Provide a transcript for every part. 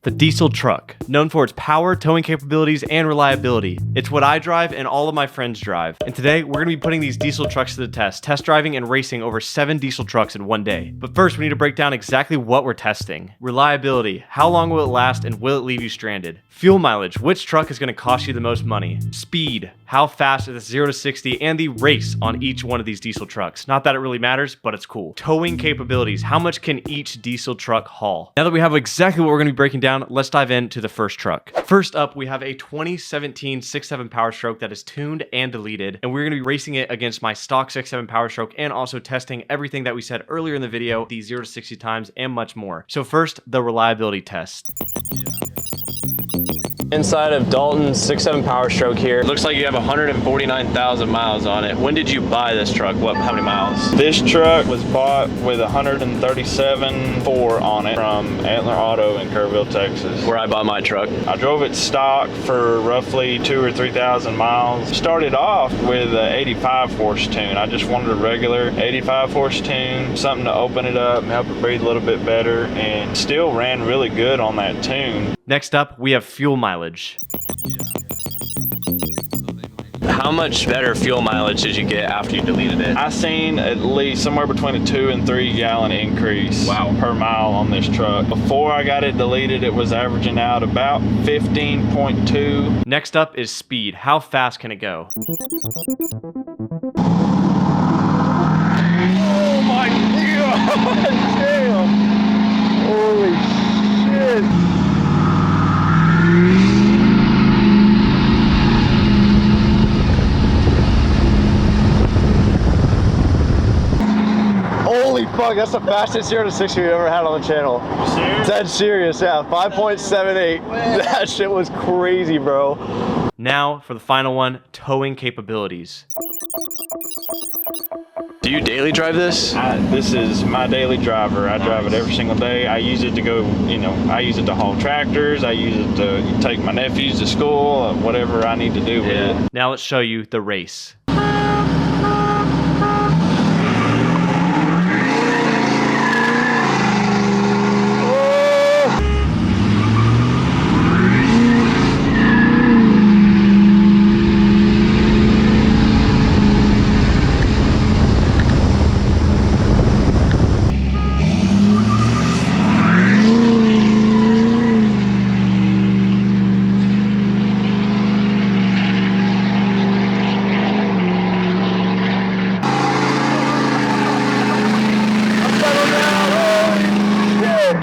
The diesel truck, known for its power, towing capabilities, and reliability. It's what I drive and all of my friends drive. And today, we're gonna be putting these diesel trucks to the test driving and racing over 7 diesel trucks in one day. But first, we need to break down exactly what we're testing. Reliability, how long will it last and will it leave you stranded? Fuel mileage, which truck is gonna cost you the most money? Speed, how fast is the 0 to 60 and the race on each one of these diesel trucks. Not that it really matters, but it's cool. Towing capabilities, how much can each diesel truck haul? Now that we have exactly what we're gonna be breaking down, let's dive into the first truck. First up, we have a 2017 6.7 Powerstroke that is tuned and deleted, and we're gonna be racing it against my stock 6.7 Powerstroke and also testing everything that we said earlier in the video, the 0 to 60 times and much more. So first, the reliability test. Inside of Dalton's 6.7 Powerstroke here. Looks like you have 149,000 miles on it. When did you buy this truck? How many miles? This truck was bought with 137.4 on it from Antler Auto in Kerrville, Texas. Where I bought my truck. I drove it stock for roughly 2,000 or 3,000 miles. Started off with an 85 force tune. I just wanted a regular 85 force tune, something to open it up and help it breathe a little bit better, and still ran really good on that tune. Next up, we have fuel mileage. How much better fuel mileage did you get after you deleted it? I seen at least somewhere between a 2 and 3 gallon increase per mile on this truck. Before I got it deleted, it was averaging out about 15.2. Next up is speed. How fast can it go? Oh my God, damn. Holy shit. Holy fuck, that's the fastest 0 to 60 we've ever had on the channel. Serious? Dead serious, yeah. 5.78. That shit was crazy, bro. Now for the final one, towing capabilities. Do you daily drive this? This is my daily driver. I drive it every single day. I use it to go, I use it to haul tractors. I use it to take my nephews to school, whatever I need to do with it. Now let's show you the race.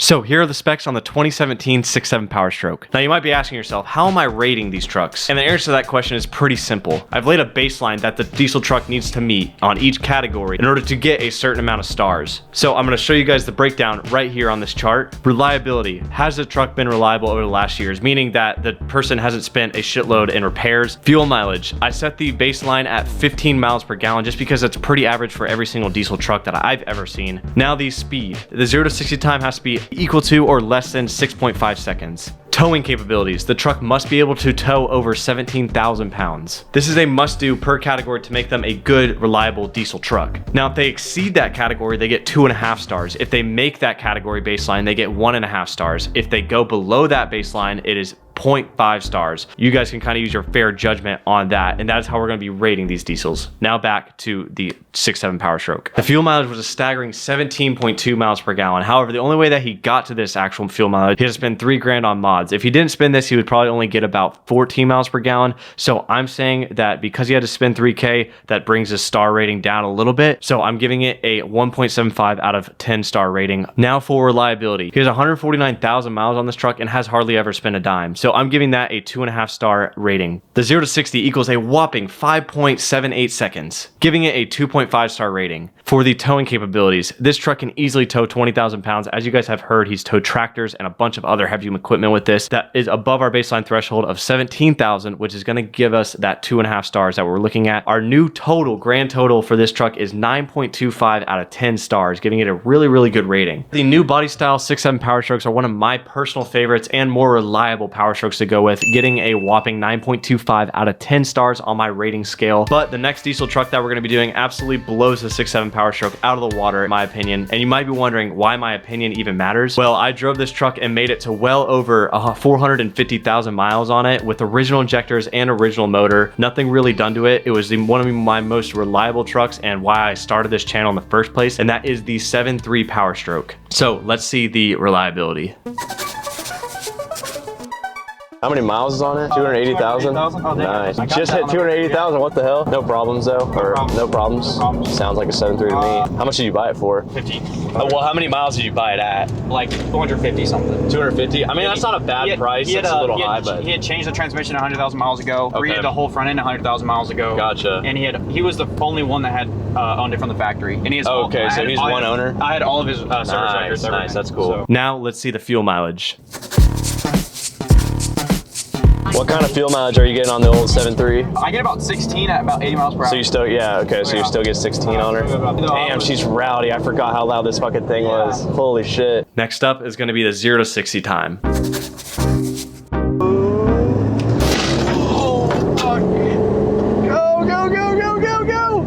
So here are the specs on the 2017 6.7 Powerstroke. Now you might be asking yourself, how am I rating these trucks? And the answer to that question is pretty simple. I've laid a baseline that the diesel truck needs to meet on each category in order to get a certain amount of stars. So I'm gonna show you guys the breakdown right here on this chart. Reliability. Has the truck been reliable over the last years? Meaning that the person hasn't spent a shitload in repairs. Fuel mileage. I set the baseline at 15 miles per gallon just because that's pretty average for every single diesel truck that I've ever seen. Now the speed. The 0 to 60 time has to be equal to or less than 6.5 seconds. Towing capabilities. The truck must be able to tow over 17,000 pounds. This is a must-do per category to make them a good, reliable diesel truck. Now, if they exceed that category, they get 2.5 stars. If they make that category baseline, they get 1.5 stars. If they go below that baseline, it is 0.5 stars. You guys can kind of use your fair judgment on that, and that is how we're going to be rating these diesels. Now back to the 6.7 Powerstroke. The fuel mileage was a staggering 17.2 miles per gallon. However, the only way that he got to this actual fuel mileage, he had to spend $3 grand on mods. If he didn't spend this, he would probably only get about 14 miles per gallon. So I'm saying that because he had to spend 3K, that brings his star rating down a little bit. So I'm giving it a 1.75 out of 10 star rating. Now for reliability. He has 149,000 miles on this truck and has hardly ever spent a dime. So I'm giving that a 2.5 star rating. The 0 to 60 equals a whopping 5.78 seconds, giving it a 2.5 star rating. For the towing capabilities, this truck can easily tow 20,000 pounds. As you guys have heard, he's towed tractors and a bunch of other heavy equipment with this. That is above our baseline threshold of 17,000, which is going to give us that 2.5 stars that we're looking at. Our new total, grand total for this truck is 9.25 out of 10 stars, giving it a really, really good rating. The new body style 6.7 Powerstrokes are one of my personal favorites and more reliable Powerstrokes Powerstrokes to go with, getting a whopping 9.25 out of 10 stars on my rating scale. But the next diesel truck that we're gonna be doing absolutely blows the 6.7 Powerstroke out of the water, in my opinion. And you might be wondering why my opinion even matters. Well, I drove this truck and made it to well over 450,000 miles on it with original injectors and original motor. Nothing really done to it. It was one of my most reliable trucks and why I started this channel in the first place, and that is the 7.3 Powerstroke. So let's see the reliability. How many miles is on it? 280,000? Oh, nice. Just hit 280,000, what the hell? No problems though? No problems? Sounds like a 7.3 to me. How much did you buy it for? 50. Oh, well, how many miles did you buy it at? Like 250 something. 250? I mean, that's not a bad price. It's a little high, but he had changed the transmission 100,000 miles ago. Okay. Redid the whole front end 100,000 miles ago. Gotcha. And he was the only one that had owned it from the factory. And he has so he's one owner? I had all of his service records. Nice, that's cool. So. Now let's see the fuel mileage. What kind of fuel mileage are you getting on the old 7.3? I get about 16 at about 80 miles per hour. So you still, so you still get 16 on her? Damn, she's rowdy. I forgot how loud this fucking thing was. Holy shit. Next up is gonna be the 0 to 60 time. Oh, fuck. Go, go, go, go, go, go.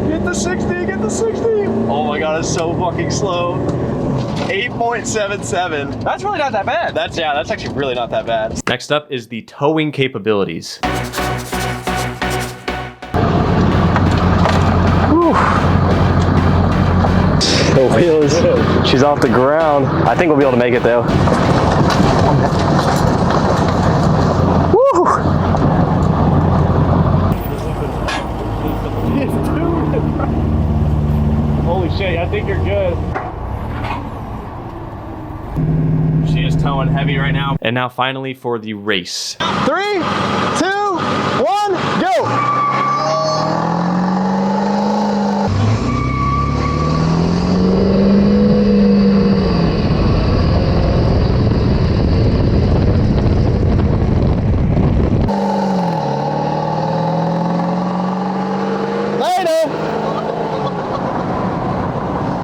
Get the 60, get the 60. Oh my God, it's so fucking slow. 8.77. That's really not that bad. That's actually really not that bad. Next up is the towing capabilities. The wheels, she's off the ground. I think we'll be able to make it though. Woo! Holy shit, I think you're good. She is towing heavy right now. And now finally for the race. 3, 2, 1, go!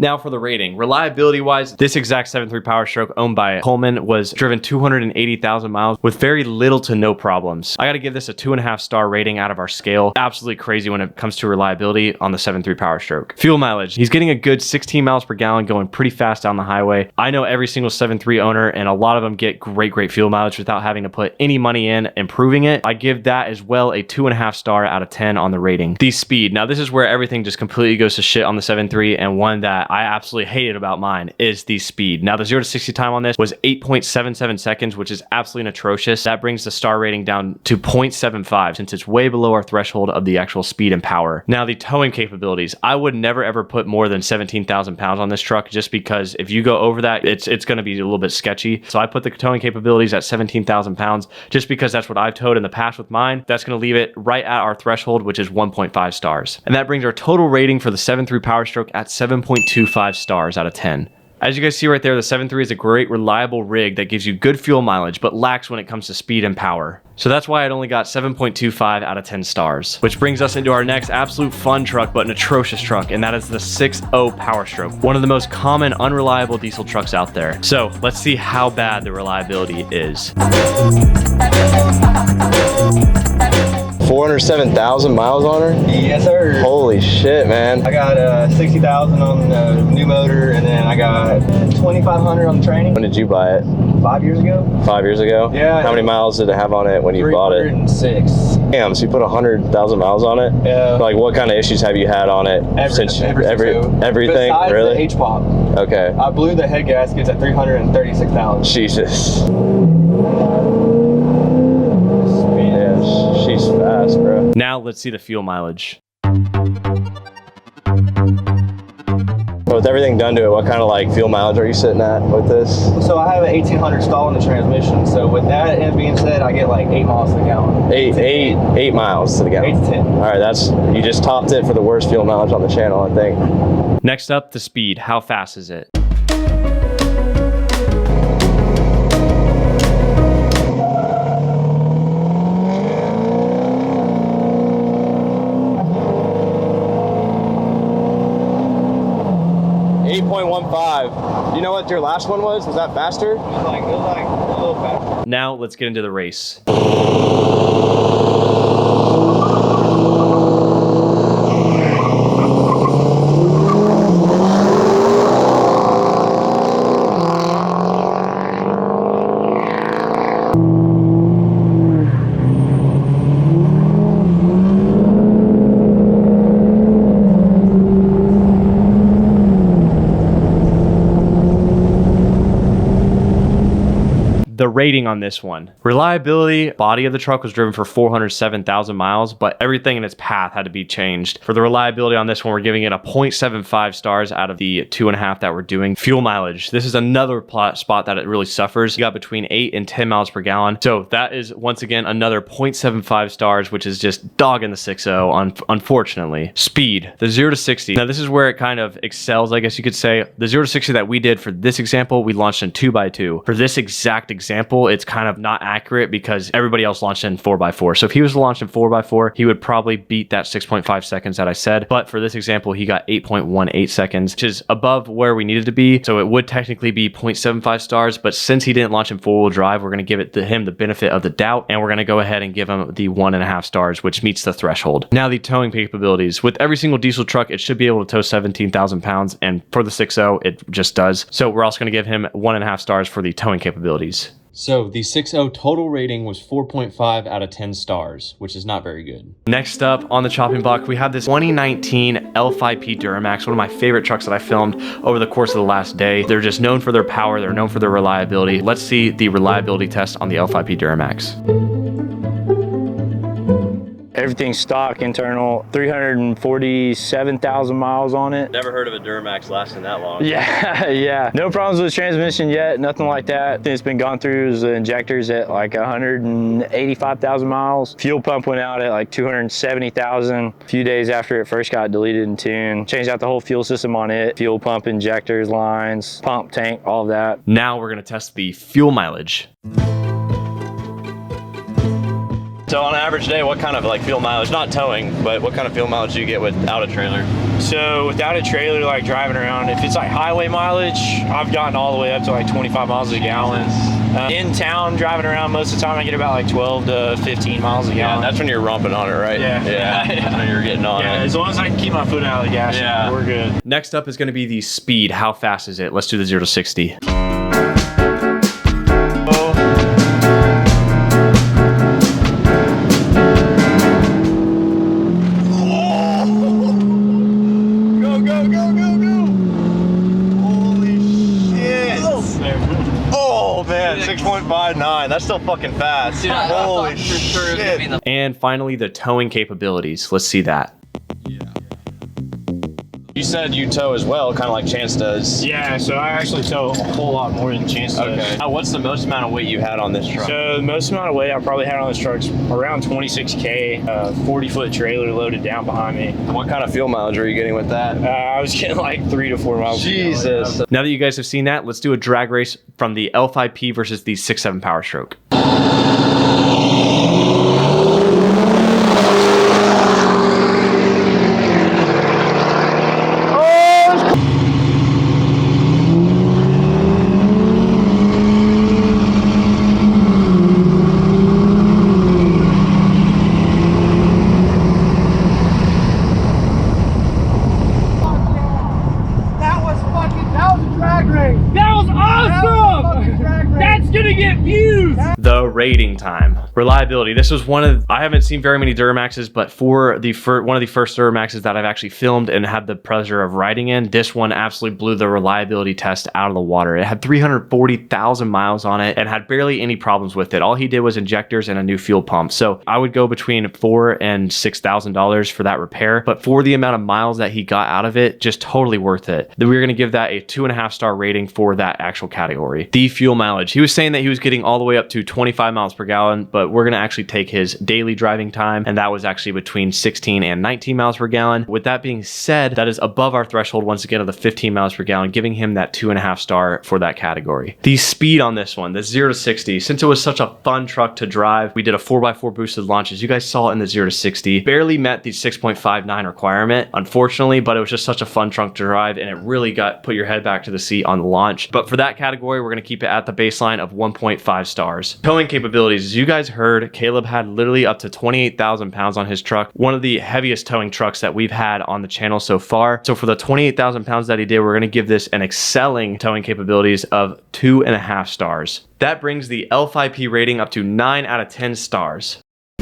Now for the rating. Reliability wise, this exact 7.3 Powerstroke owned by Coleman was driven 280,000 miles with very little to no problems. I gotta give this a 2.5 star rating out of our scale. Absolutely crazy when it comes to reliability on the 7.3 Powerstroke. Fuel mileage, he's getting a good 16 miles per gallon going pretty fast down the highway. I know every single 7.3 owner and a lot of them get great fuel mileage without having to put any money in improving it. I give that as well a 2.5 star out of 10 on the rating. The speed, now this is where everything just completely goes to shit on the 7.3, and one that I absolutely hated about mine is the speed. Now the 0 to 60 time on this was 8.77 seconds, which is absolutely atrocious. That brings the star rating down to 0.75 since it's way below our threshold of the actual speed and power. Now the towing capabilities, I would never ever put more than 17,000 pounds on this truck just because if you go over that, it's going to be a little bit sketchy. So I put the towing capabilities at 17,000 pounds just because that's what I've towed in the past with mine. That's going to leave it right at our threshold, which is 1.5 stars. And that brings our total rating for the 7.3 Powerstroke at 7.25 stars out of 10. As you guys see right there, the 7.3 is a great reliable rig that gives you good fuel mileage but lacks when it comes to speed and power. So that's why it only got 7.25 out of 10 stars. Which brings us into our next absolute fun truck but an atrocious truck, and that is the 6.0 Powerstroke, one of the most common unreliable diesel trucks out there. So let's see how bad the reliability is. 407,000 miles on her? Yes, sir. Holy shit, man. I got 60,000 on the new motor, and then I got 2,500 on the training. When did you buy it? 5 years ago. 5 years ago? Yeah. How many miles did it have on it when you bought it? 306. Damn, so you put 100,000 miles on it? Yeah. Like, what kind of issues have you had on it? Everything? Besides Really? the H-pop. Okay. I blew the head gaskets at 336,000. Jesus. Yeah, she's fast, bro. Now let's see the fuel mileage. With everything done to it, what kind of like fuel mileage are you sitting at with this? So I have an 1800 stall in the transmission. So with that being said, I get like 8 miles to the gallon. 8 miles to the gallon. 8 to 10. All right, you just topped it for the worst fuel mileage on the channel, I think. Next up, the speed. How fast is it? 8.15. You know what, your last one was that faster? It was like a little faster. Now let's get into the race. The rating on this one. Reliability, body of the truck was driven for 407,000 miles, but everything in its path had to be changed. For the reliability on this one, we're giving it a 0.75 stars out of the 2.5 that we're doing. Fuel mileage. This is another spot that it really suffers. You got between 8 and 10 miles per gallon. So that is once again another 0.75 stars, which is just dogging the 6.0, unfortunately. Speed, the 0 to 60. Now this is where it kind of excels, I guess you could say. The 0 to 60 that we did for this example, we launched in 2x2. For this exact example, it's kind of not accurate because everybody else launched in 4x4. So if he was launched in 4x4, he would probably beat that 6.5 seconds that I said. But for this example, he got 8.18 seconds, which is above where we needed to be. So it would technically be 0.75 stars. But since he didn't launch in 4-wheel drive, we're going to give it to him the benefit of the doubt. And we're going to go ahead and give him the 1.5 stars, which meets the threshold. Now the towing capabilities. With every single diesel truck, it should be able to tow 17,000 pounds. And for the 6.0, it just does. So we're also going to give him 1.5 stars for the towing capabilities. So the 6.0 total rating was 4.5 out of 10 stars, which is not very good. Next up on the chopping block, we have this 2019 L5P Duramax, one of my favorite trucks that I filmed over the course of the last day. They're just known for their power. They're known for their reliability. Let's see the reliability test on the L5P Duramax. Everything's stock, internal, 347,000 miles on it. Never heard of a Duramax lasting that long. Yeah, yeah. No problems with the transmission yet, nothing like that. It's been gone through is the injectors at like 185,000 miles. Fuel pump went out at like 270,000 a few days after it first got deleted and tuned. Changed out the whole fuel system on it. Fuel pump, injectors, lines, pump, tank, all of that. Now we're gonna test the fuel mileage. So on an average day, what kind of like fuel mileage, not towing, but what kind of fuel mileage do you get without a trailer? So without a trailer, like driving around, if it's like highway mileage, I've gotten all the way up to like 25 miles a gallon. In town, driving around, most of the time I get about like 12 to 15 miles a gallon. Yeah, that's when you're romping on it, right? Yeah. Yeah, that's when you're getting on it. As long as I can keep my foot out of the gas, we're good. Next up is gonna be the speed. How fast is it? Let's do the 0 to 60. Oh man, 6.59. That's still fucking fast. Dude, holy shit. And finally, the towing capabilities. Let's see that. You said you tow as well, kind of like Chance does. Yeah, so I actually tow a whole lot more than Chance does. Okay. What's the most amount of weight you had on this truck? So the most amount of weight I probably had on this truck's around 26K, 40-foot trailer loaded down behind me. What kind of fuel mileage are you getting with that? I was getting like 3 to 4 miles. Jesus. Now that you guys have seen that, let's do a drag race from the L5P versus the 6.7 Powerstroke. The rating time. Reliability. This was one of, I haven't seen very many Duramaxes, but for the one of the first Duramaxes that I've actually filmed and had the pleasure of riding in, this one absolutely blew the reliability test out of the water. It had 340,000 miles on it and had barely any problems with it. All he did was injectors and a new fuel pump. So I would go between $4,000 and $6,000 for that repair, but for the amount of miles that he got out of it, just totally worth it. Then we're going to give that a 2.5 star rating for that actual category. The fuel mileage. He was saying that he was getting all the way up to 25 25 miles per gallon, but we're gonna actually take his daily driving time, and that was actually between 16 and 19 miles per gallon. With that being said, that is above our threshold once again of the 15 miles per gallon, giving him that 2.5 star for that category. The speed on this one, the 0 to 60, since it was such a fun truck to drive, we did a 4x4 boosted launch, as you guys saw in the 0 to 60. Barely met the 6.59 requirement, unfortunately, but it was just such a fun truck to drive, and it really put your head back to the seat on the launch. But for that category, we're gonna keep it at the baseline of 1.5 stars. Towing capabilities, as you guys heard, Caleb had literally up to 28,000 pounds on his truck, one of the heaviest towing trucks that we've had on the channel so far. So for the 28,000 pounds that he did, we're gonna give this an excelling towing capabilities of 2.5 stars. That brings the L5P rating up to 9 out of 10 stars.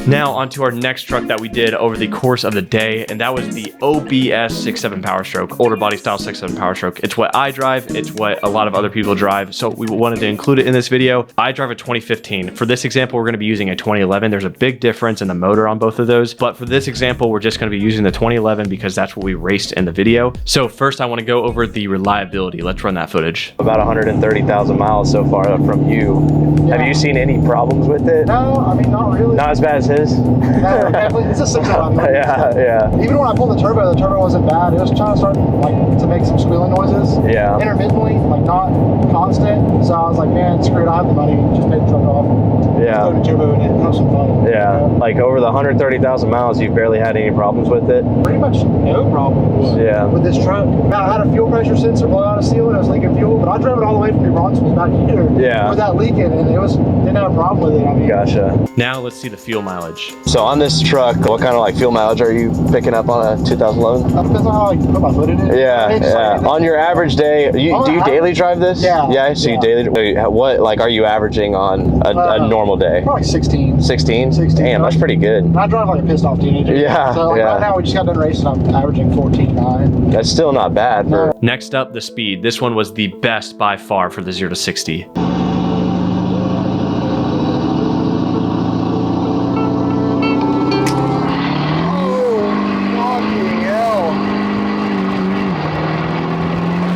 Now onto our next truck that we did over the course of the day, and that was the OBS 6.7 Powerstroke, older body style 6.7 Powerstroke. It's what I drive, it's what a lot of other people drive, so we wanted to include it in this video. I drive a 2015. For this example, we're going to be using a 2011. There's a big difference in the motor on both of those, but for this example, we're just going to be using the 2011 because that's what we raced in the video. So first I want to go over the reliability. Let's run that footage. About 130,000 miles so far from you. Yeah. Have you seen any problems with it? No, I mean, not really. Not as bad as his? No, definitely. It's a 6.0. Yeah. Even when I pulled the turbo wasn't bad. It was trying to start to make some squealing noises. Yeah. Intermittently, like not constant. So I was like, man, screw it, I have the money. Just pay the truck off. Yeah. Load a turbo in it and have some fun. Yeah. Like over the 130,000 miles, you've barely had any problems with it? Pretty much no problems. Yeah. With this truck. Now, I had a fuel pressure sensor blow out of seal and it was leaking fuel, but I drove it all the way from New Braunfels back here. Yeah. Without leaking, and didn't have a problem with it. I mean, Gotcha. Now let's see the fuel mileage. So on this truck, what kind of like fuel mileage are you picking up on a 2011? that depends on how I put my foot in it. Yeah, It's yeah. like- On your average day, do you daily drive this? Yeah. Yeah, so you Yeah. daily, what like are you averaging on a normal day? Probably 16. 16? 16. Damn, that's pretty good. And I drive like a pissed off teenager. Yeah, So like yeah. right now we just got done racing. I'm averaging 14.9. That's still not bad for... Next up, the speed. This one was the best by far for the 0 to 60.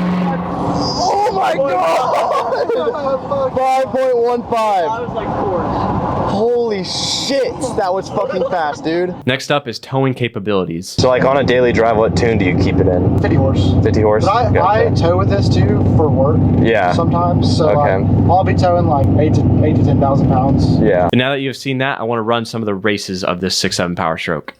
Oh my god! 5.15. I was like 4. Holy shit, that was fucking fast, dude. Next up is towing capabilities. So like on a daily drive, what tune do you keep it in? 50 horse. 50 horse? But I Gotcha. tow with this too for work. Yeah. Sometimes. So Okay. I'll be towing like 8 to 10,000 pounds. Yeah. And now that you've seen that, I want to run some of the races of this 6.7 Powerstroke.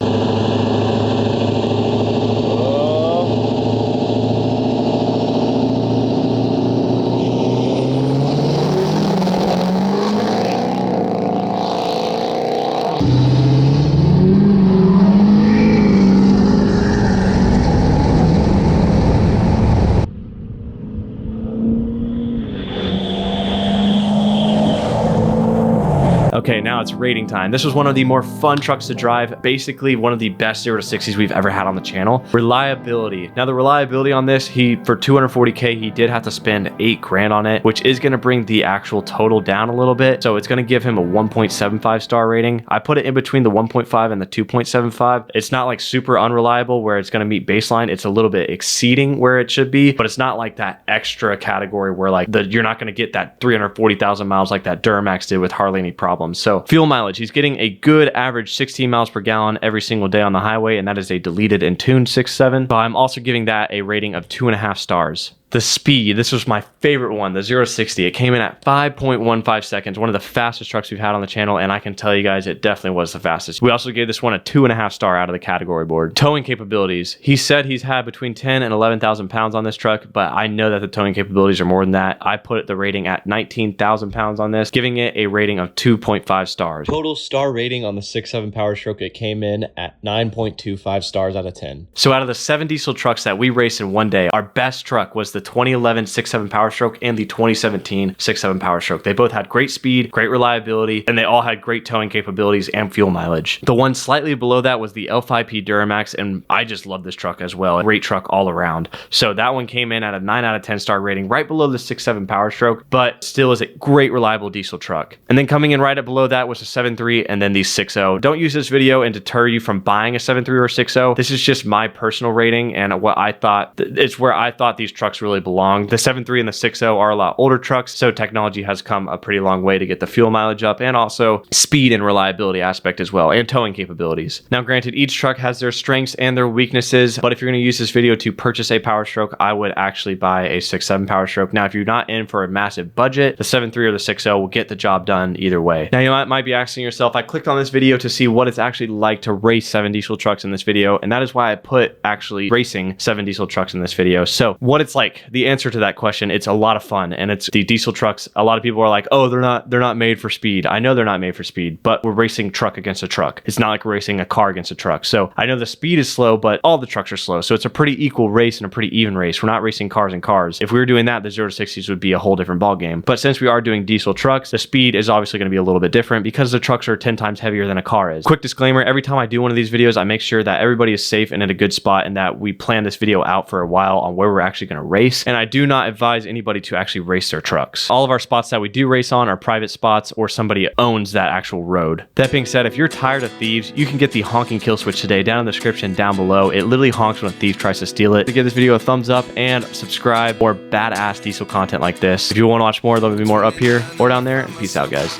Okay, now it's rating time. This was one of the more fun trucks to drive. Basically, one of the best 0 to 60s we've ever had on the channel. Reliability. Now, the reliability on this, for 240K, he did have to spend 8 grand on it, which is going to bring the actual total down a little bit. So it's going to give him a 1.75 star rating. I put it in between the 1.5 and the 2.75. It's not like super unreliable where it's going to meet baseline. It's a little bit exceeding where it should be, but it's not like that extra category where like you're not going to get that 340,000 miles like that Duramax did with hardly any problems. So fuel mileage, he's getting a good average 16 miles per gallon every single day on the highway, and that is a deleted and tuned 6.7. But I'm also giving that a rating of 2.5 stars. The speed, this was my favorite one, the 0 to 60. It came in at 5.15 seconds, one of the fastest trucks we've had on the channel, and I can tell you guys it definitely was the fastest. We also gave this one a 2.5 star out of the category board. Towing capabilities, he said he's had between 10 and 11,000 pounds on this truck, but I know that the towing capabilities are more than that. I put the rating at 19,000 pounds on this, giving it a rating of 2.5 stars. Total star rating on the 6.7 Powerstroke, it came in at 9.25 stars out of 10. So out of the 7 diesel trucks that we raced in one day, our best truck was the 2011 6.7 Powerstroke and the 2017 6.7 Powerstroke. They both had great speed, great reliability, and they all had great towing capabilities and fuel mileage. The one slightly below that was the L5P Duramax, and I just love this truck as well. A great truck all around. So that one came in at a 9 out of 10 star rating, right below the 6.7 Powerstroke, but still is a great reliable diesel truck. And then coming in right up below that was a 7.3 and then the 6.0. Don't use this video and deter you from buying a 7.3 or 6.0. This is just my personal rating and what I thought. It's where I thought these trucks really really belong. The 7.3 and the 6.0 are a lot older trucks, so technology has come a pretty long way to get the fuel mileage up and also speed and reliability aspect as well, and towing capabilities. Now granted, each truck has their strengths and their weaknesses, but if you're going to use this video to purchase a Powerstroke, I would actually buy a 6.7 Powerstroke. Now if you're not in for a massive budget, the 7.3 or the 6.0 will get the job done either way. Now you might be asking yourself, I clicked on this video to see what it's actually like to race 7 diesel trucks in this video, and that is why I put actually racing 7 diesel trucks in this video. So what it's like, the answer to that question, it's a lot of fun, and it's the diesel trucks. A lot of people are like, oh, they're not made for speed. I know they're not made for speed, but we're racing truck against a truck. It's not like we're racing a car against a truck. So I know the speed is slow, but all the trucks are slow. So it's a pretty equal race and a pretty even race. We're not racing cars and cars. If we were doing that, the 0 to 60s would be a whole different ballgame. But since we are doing diesel trucks, the speed is obviously going to be a little bit different because the trucks are 10 times heavier than a car is. Quick disclaimer, every time I do one of these videos, I make sure that everybody is safe and in a good spot and that we plan this video out for a while on where we're actually going to race. And I do not advise anybody to actually race their trucks. All of our spots that we do race on are private spots or somebody owns that actual road. That being said, if you're tired of thieves, you can get the honking kill switch today down in the description down below. It literally honks when a thief tries to steal it. To give this video a thumbs up and subscribe for badass diesel content like this. If you want to watch more, there'll be more up here or down there. Peace out, guys.